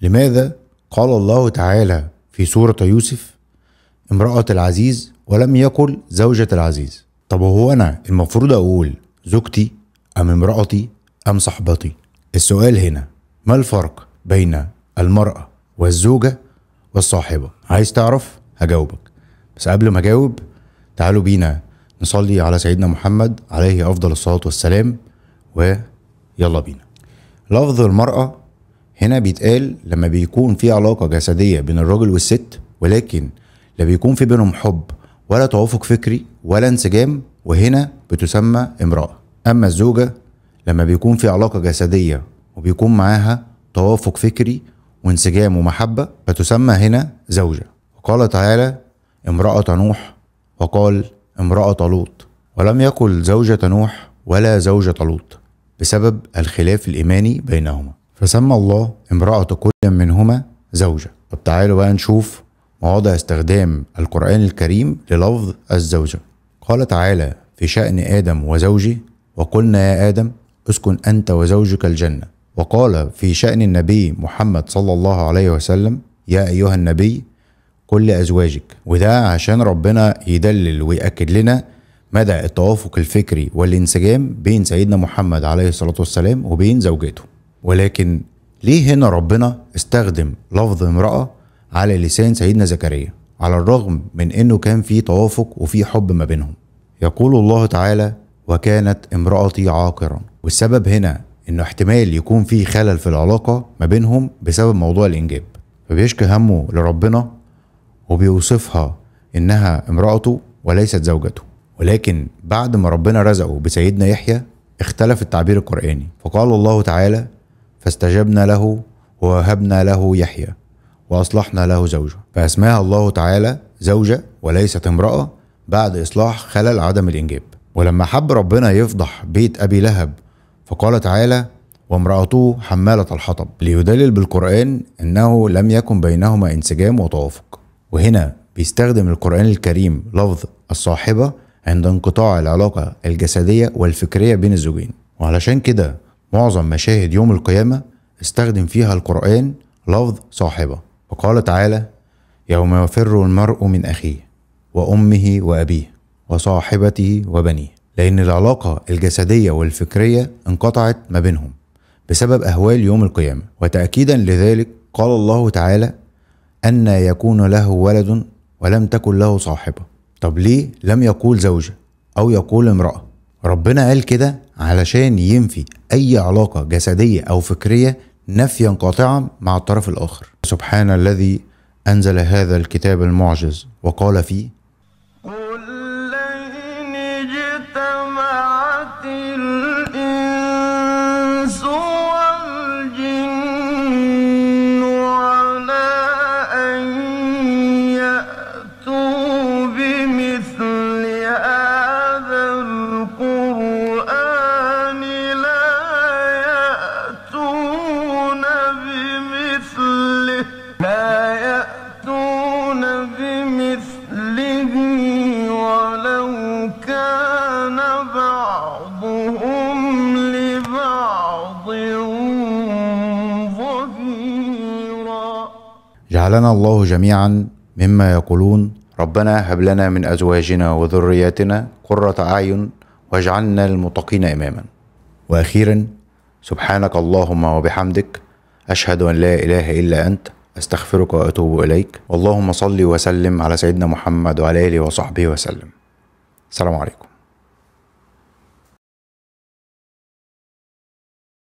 لماذا قال الله تعالى في سورة يوسف امرأة العزيز ولم يقل زوجة العزيز؟ طب هو أنا المفروض أقول زوجتي أم امرأتي أم صاحبتي؟ السؤال هنا ما الفرق بين المرأة والزوجة والصاحبة؟ عايز تعرف؟ هجاوبك، بس قبل ما أجاوب تعالوا بينا نصلي على سيدنا محمد عليه أفضل الصلاة والسلام، ويلا بينا. لفظ المرأة هنا بيتقال لما بيكون في علاقة جسدية بين الراجل والست، ولكن لا بيكون في بينهم حب ولا توافق فكري ولا انسجام، وهنا بتسمى امرأة. أما الزوجة لما بيكون في علاقة جسدية وبيكون معاها توافق فكري وانسجام ومحبة فتسمى هنا زوجة. وقال تعالى امرأة نوح وقال امرأة لوط، ولم يقل زوجة نوح ولا زوجة لوط بسبب الخلاف الإيماني بينهما، فسمى الله امرأة كل منهما زوجة. طب تعالوا بقى نشوف مواضع استخدام القرآن الكريم للفظ الزوجة. قال تعالى في شأن آدم وزوجه وقلنا يا آدم اسكن أنت وزوجك الجنة. وقال في شأن النبي محمد صلى الله عليه وسلم يا أيها النبي قل لأزواجك. وده عشان ربنا يدلل ويأكد لنا مدى التوافق الفكري والانسجام بين سيدنا محمد عليه الصلاة والسلام وبين زوجته. ولكن ليه هنا ربنا استخدم لفظ امرأة على لسان سيدنا زكريا على الرغم من انه كان في توافق وفي حب ما بينهم؟ يقول الله تعالى وكانت امرأتي عاقرا، والسبب هنا انه احتمال يكون في خلل في العلاقة ما بينهم بسبب موضوع الانجاب، فبيشكي همه لربنا وبيوصفها انها امرأته وليست زوجته. ولكن بعد ما ربنا رزقه بسيدنا يحيى اختلف التعبير القرآني، فقال الله تعالى فاستجبنا له ووهبنا له يحيى وأصلحنا له زوجه، فأسماها الله تعالى زوجة وليست امرأة بعد إصلاح خلل عدم الإنجاب. ولما حب ربنا يفضح بيت أبي لهب فقال تعالى وامرأته حمالة الحطب، ليدلل بالقرآن أنه لم يكن بينهما انسجام وتوافق. وهنا بيستخدم القرآن الكريم لفظ الصاحبة عند انقطاع العلاقة الجسدية والفكرية بين الزوجين، وعلشان كده معظم مشاهد يوم القيامة استخدم فيها القرآن لفظ صاحبة. وقال تعالى يوم يفر المرء من أخيه وأمه وأبيه وصاحبته وبنيه، لأن العلاقة الجسدية والفكرية انقطعت ما بينهم بسبب أهوال يوم القيامة. وتأكيدا لذلك قال الله تعالى أن يكون له ولد ولم تكن له صاحبة. طب ليه لم يقول زوجة أو يقول امرأة؟ ربنا قال كده علشان ينفي أي علاقة جسدية أو فكرية نفيا قاطعا مع الطرف الآخر. سبحان الذي أنزل هذا الكتاب المعجز وقال فيه جعلنا الله جميعا مما يقولون ربنا هب لنا من أزواجنا وذرياتنا قرة أعين واجعلنا للمتقين إماما. وأخيرا سبحانك اللهم وبحمدك أشهد أن لا إله إلا أنت أستغفرك وأتوب إليك. اللهم صل وسلم على سيدنا محمد وعلى آله وصحبه وسلم. السلام عليكم.